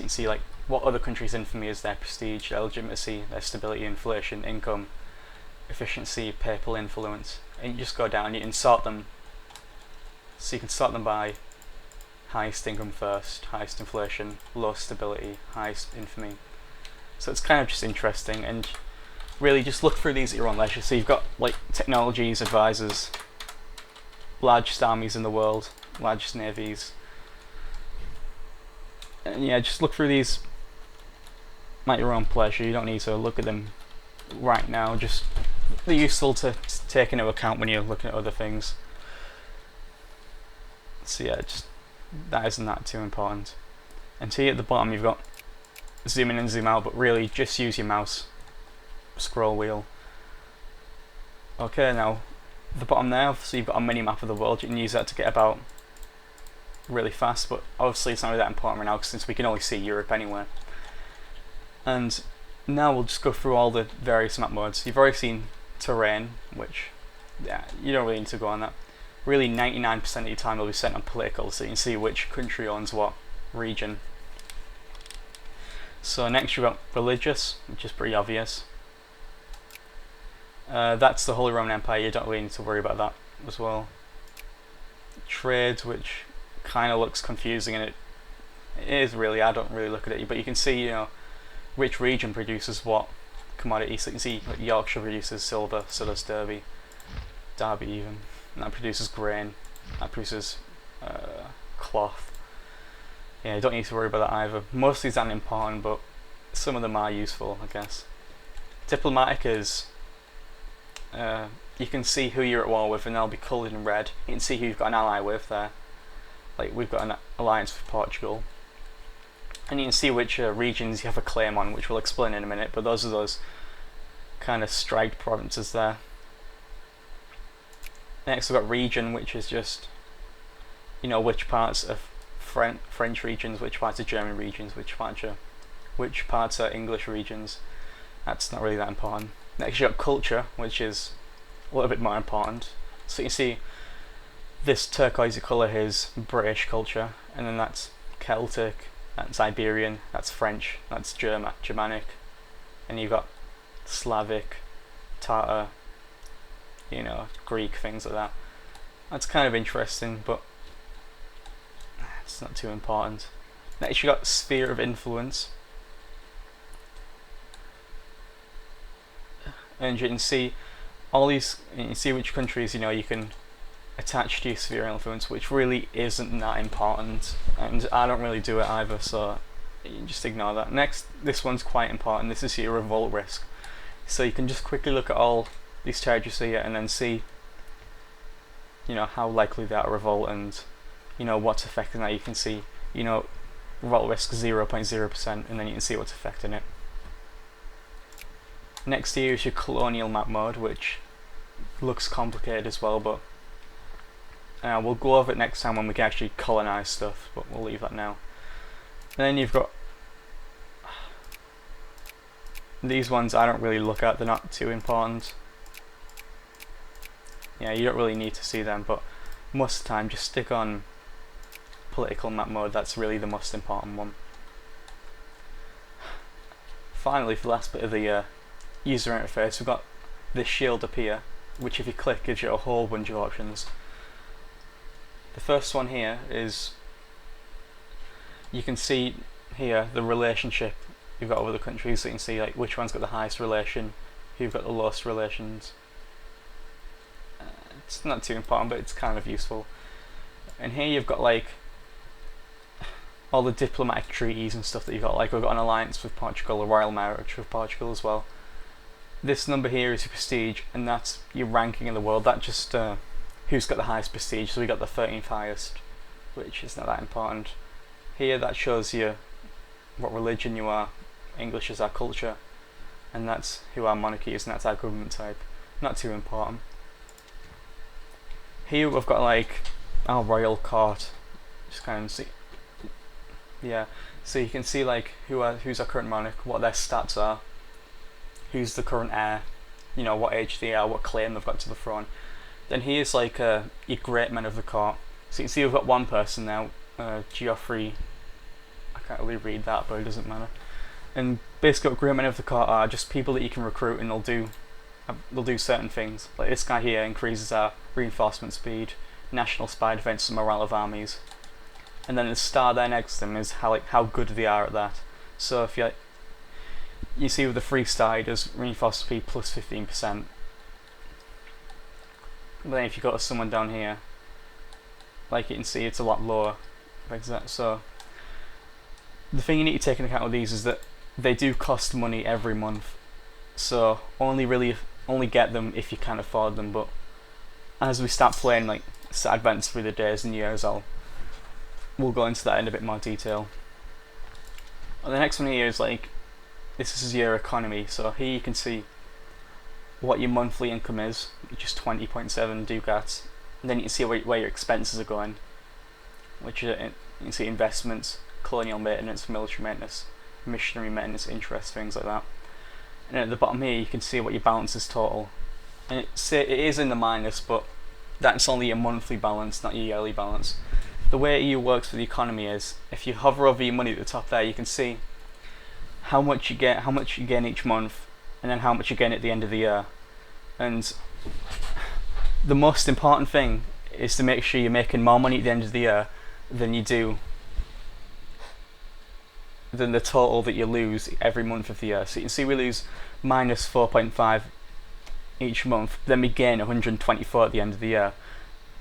can see like what other countries' infamy is their prestige, their legitimacy, their stability, inflation, income, efficiency, papal influence, and you just go down. You can sort them. So you can sort them by highest income first, highest inflation, lowest stability, highest infamy. So it's kind of just interesting, and really just look through these at your own leisure. So you've got like technologies, advisors, largest armies in the world, largest navies, and yeah, just look through these at your own pleasure. You don't need to look at them right now. Just they're useful to take into account when you're looking at other things. So yeah, just that isn't that too important. And see at the bottom you've got zoom in and zoom out, but really just use your mouse scroll wheel. Okay, now the bottom there, so you've got a mini map of the world. You can use that to get about really fast, but obviously it's not really that important right now since we can only see Europe anyway. And now we'll just go through all the various map modes. You've already seen terrain, which yeah, you don't really need to go on that. Really 99% of your time will be spent on political, so you can see which country owns what region. So next you've got religious, which is pretty obvious. That's the Holy Roman Empire, you don't really need to worry about that as well. Trade, which kind of looks confusing, and it is really, I don't really look at it, but you can see, you know, which region produces what commodity. So you can see like Yorkshire produces silver, so does Derby even, and that produces grain, that produces cloth. Yeah, you don't need to worry about that either. Most of these aren't important, but some of them are useful, I guess. Diplomatic is you can see who you're at war with, and they'll be coloured in red. You can see who you've got an ally with there. Like we've got an alliance with Portugal, and you can see which regions you have a claim on, which we'll explain in a minute. But those are those kind of striped provinces there. Next we've got region, which is just, you know, which parts of French regions, which parts are German regions, which parts are English regions. That's not really that important. Next you've got culture, which is a little bit more important. So you see this turquoisey colour is British culture, and then that's Celtic, that's Iberian, that's French, that's Germanic, and you've got Slavic, Tatar, you know, Greek, things like that. That's kind of interesting, but it's not too important. Next you got sphere of influence, and you can see all these. You can see which countries, you know, you can attach to your sphere of influence, which really isn't that important, and I don't really do it either, so you can just ignore that. Next, this one's quite important. This is your revolt risk. So you can just quickly look at all these territories here and then see, you know, how likely they are to revolt, and you know what's affecting that. You can see, you know, revolt risk 0.0%, and then you can see what's affecting it. Next here is your colonial map mode, which looks complicated as well, but we'll go over it next time when we can actually colonize stuff, but we'll leave that now. And then you've got these ones I don't really look at, they're not too important. Yeah, you don't really need to see them, but most of the time just stick on political map mode. That's really the most important one. Finally, for the last bit of the user interface, we've got this shield up here, which if you click gives you a whole bunch of options. The first one here is, you can see here the relationship you've got over the countries, so you can see like which one's got the highest relation, who've got the lowest relations. It's not too important, but it's kind of useful. And here you've got like all the diplomatic treaties and stuff that you've got. Like we've got an alliance with Portugal, a royal marriage with Portugal as well. This number here is your prestige, and that's your ranking in the world. That just who's got the highest prestige. So we got the 13th highest, which is not that important. Here that shows you what religion you are. English is our culture, and that's who our monarchy is, and that's our government type. Not too important. Here we've got like our royal court. Just kind of see, yeah. So you can see like who's our current monarch, what their stats are, who's the current heir, you know, what age they are, what claim they've got to the throne. Then here's like your great men of the court. So you can see we've got one person now, Geoffrey. I can't really read that, but it doesn't matter. And basic agreement of the court are just people that you can recruit, and they'll do certain things. Like this guy here increases our reinforcement speed, national spy defense, and morale of armies. And then the star there next to them is how good they are at that. So if you see with the 3-star, it does reinforcement speed plus 15%. But then if you go to someone down here, like you can see, it's a lot lower. Like that. So the thing you need to take into account with these is that they do cost money every month. So only get them if you can afford them. But as we start playing, like start advancing through the days and years, we'll go into that in a bit more detail. And the next one here is this is your economy. So here you can see what your monthly income is, which is 20.7 ducats. And then you can see where your expenses are going, which are, you can see investments, colonial maintenance, military maintenance, missionary maintenance, interest, things like that. And then at the bottom here you can see what your balance is total. And it is in the minus, but that's only your monthly balance, not your yearly balance. The way EU works with the economy is, if you hover over your money at the top there, you can see how much you gain each month, and then how much you gain at the end of the year. And the most important thing is to make sure you're making more money at the end of the year than the total that you lose every month of the year. So you can see we lose minus 4.5 each month, then we gain 124 at the end of the year.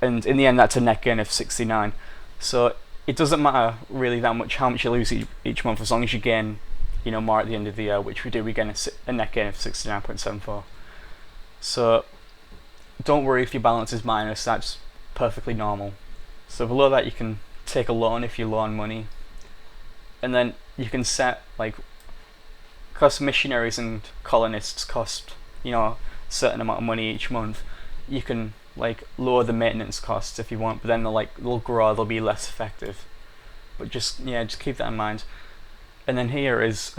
And in the end that's a net gain of 69. So it doesn't matter really that much how much you lose each month, as long as you gain more at the end of the year, which we do. We gain a net gain of 69.74. So don't worry if your balance is minus, that's perfectly normal. So below that you can take a loan if you loan money, and then you can set because missionaries and colonists cost a certain amount of money each month, you can lower the maintenance costs if you want, but then they'll grow, they'll be less effective. But just keep that in mind. And then here is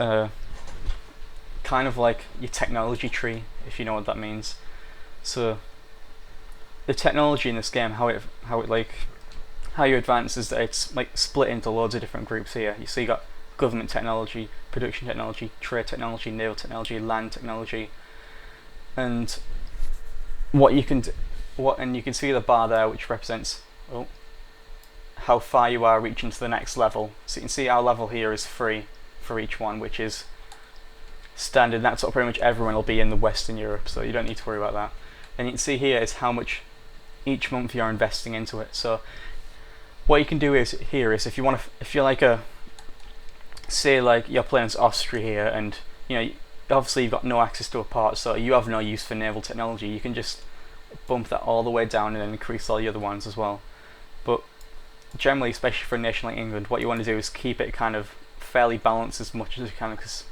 kind of like your technology tree, if you know what that means. So the technology in this game, how you advance is that it's split into loads of different groups here. You got government technology, production technology, trade technology, naval technology, land technology, and you can see the bar there, which represents how far you are reaching to the next level. So you can see our level here is 3 for each one, which is standard. That's what pretty much everyone will be in the Western Europe, so you don't need to worry about that. And you can see here is how much each month you're investing into it. So what you can do is if you're you're playing as Austria here, and obviously you've got no access to a port, so you have no use for naval technology, you can just bump that all the way down and then increase all the other ones as well. But generally, especially for a nation like England, what you want to do is keep it kind of fairly balanced as much as you can, because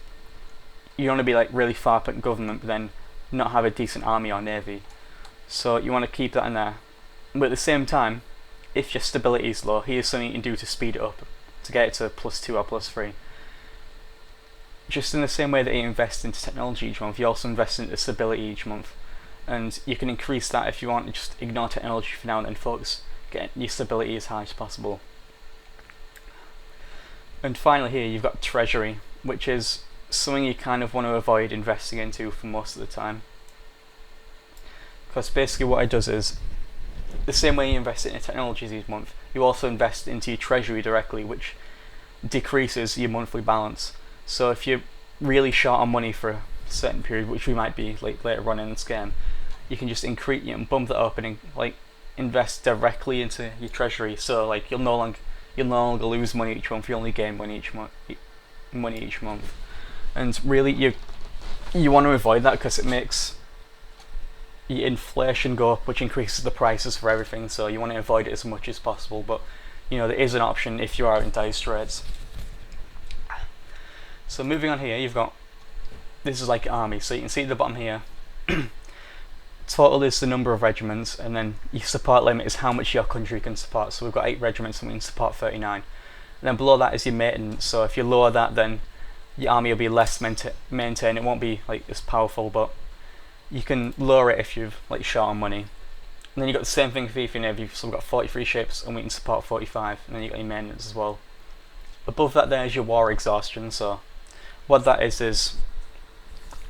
you want to be really far up in government but then not have a decent army or navy. So you want to keep that in there. But at the same time, if your stability is low, here's something you can do to speed it up, to get it to +2 or +3. Just in the same way that you invest into technology each month, you also invest into stability each month. And you can increase that if you want, just ignore technology for now and then focus getting your stability as high as possible. And finally here you've got treasury, which is something you kind of want to avoid investing into for most of the time. Because basically what it does is, the same way you invest in technologies each month, you also invest into your treasury directly, which decreases your monthly balance. So if you're really short on money for a certain period, which we might be later on in this game, you can just increase bump that up and invest directly into your treasury. So you'll no longer lose money each month, you only gain money each month. And really you want to avoid that, because it makes your inflation go up, which increases the prices for everything. So you want to avoid it as much as possible, but there is an option if you are in dire straits. So moving on here, this is like army, so you can see at the bottom here total is the number of regiments, and then your support limit is how much your country can support. So we've got 8 regiments and we can support 39. And then below that is your maintenance, so if you lower that, then your army will be less maintained. It won't be as powerful, but you can lower it if you're short on money. And then you've got the same thing for your navy, so we've got 43 ships and we can support 45, and then you've got your maintenance as well. above that there is your war exhaustion. So what that is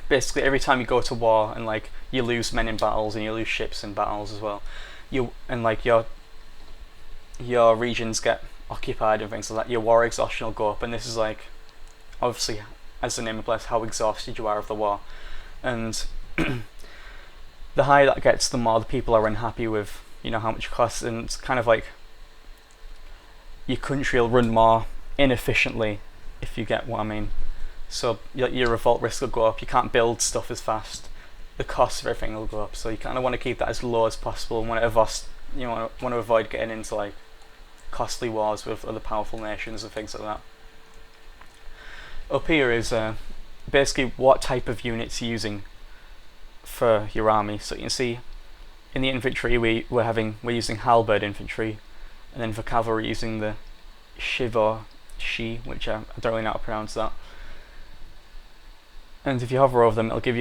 basically every time you go to war and like you lose men in battles and you lose ships in battles as well, you and like your regions get occupied and things like that, your war exhaustion will go up, and this is like obviously, as the name implies, how exhausted you are of the war. And the higher that gets, the more the people are unhappy with, you know, how much it costs, and it's kind of like your country will run more inefficiently, if you get what I mean. So your revolt risk will go up, you can't build stuff as fast, the cost of everything will go up, so you kind of want to keep that as low as possible and want to avoid getting into like costly wars with other powerful nations and things like that. Up here is basically what type of units you're using for your army. So you can see in the infantry we're using halberd infantry, and then for cavalry we're using the shi, which I don't really know how to pronounce that. And if you hover over them, it'll give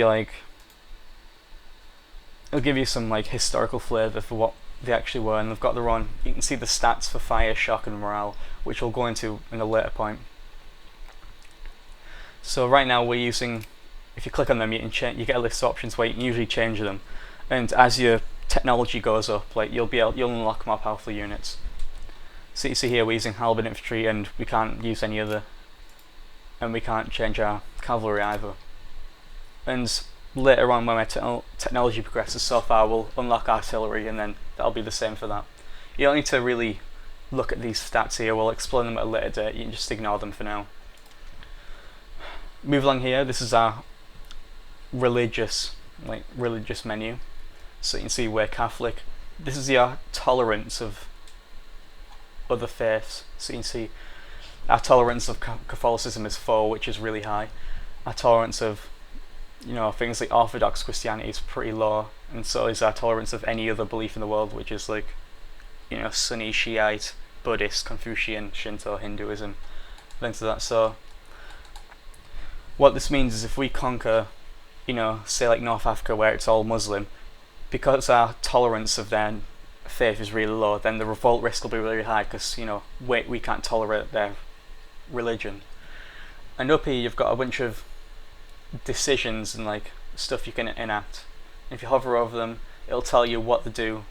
you some like historical flavour for what they actually were, and they've got their own. You can see the stats for fire, shock, and morale, which we'll go into in a later point. So right now we're using. If you click on them, you get a list of options where you can usually change them, and as your technology goes up, like you'll unlock more powerful units. So you see here we're using halberd infantry, and we can't use any other, and we can't change our cavalry either. And later on, when my technology progresses so far, we'll unlock artillery, and then that'll be the same for that. You don't need to really look at these stats here, we'll explain them at a later date, you can just ignore them for now. Move along here, this is our religious menu. So you can see we're Catholic. This is your tolerance of other faiths. So you can see our tolerance of Catholicism is 4, which is really high. Our tolerance of things like Orthodox Christianity is pretty low, and so is our tolerance of any other belief in the world, which is like Sunni, Shiite, Buddhist, Confucian, Shinto, Hinduism, things like that. So what this means is if we conquer, say like North Africa where it's all Muslim, because our tolerance of their faith is really low, then the revolt risk will be really high because we can't tolerate their religion. And up here you've got a bunch of decisions and like stuff you can enact. If you hover over them, it'll tell you what to do.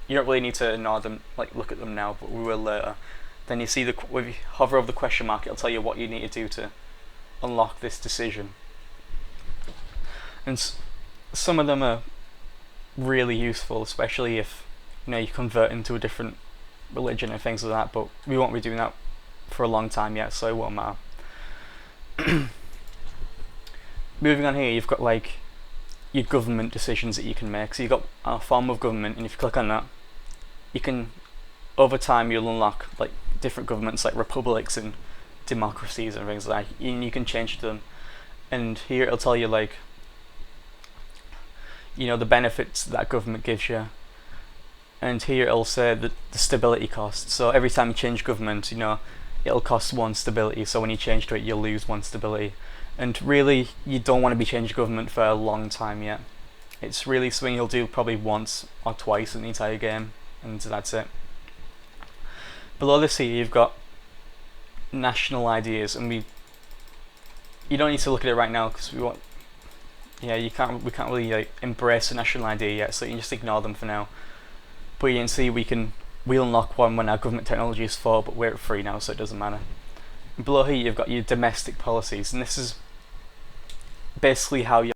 You don't really need to ignore them, like look at them now, but we will later. Then you see if you hover over the question mark, it'll tell you what you need to do to unlock this decision. And some of them are really useful, especially if you convert into a different religion and things like that, but we won't be doing that for a long time yet, so it won't matter. Moving on here, you've got like your government decisions that you can make. So you've got a form of government, and if you click on that, you can, over time, you'll unlock like different governments, like republics and democracies and things like that, and you can change them. And here it'll tell you like the benefits that government gives you, and here it'll say the stability cost. So every time you change government, it'll cost 1 stability, so when you change to it you'll lose 1 stability. And really you don't want to be changing government for a long time yet. It's really something you'll do probably once or twice in the entire game, and that's it. Below this here you've got national ideas, and you don't need to look at it right now because we can't really like embrace a national idea yet, so you can just ignore them for now. But you can see we'll unlock one when our government technology is 4, but we're at 3 now, so it doesn't matter. And below here you've got your domestic policies, and this is basically how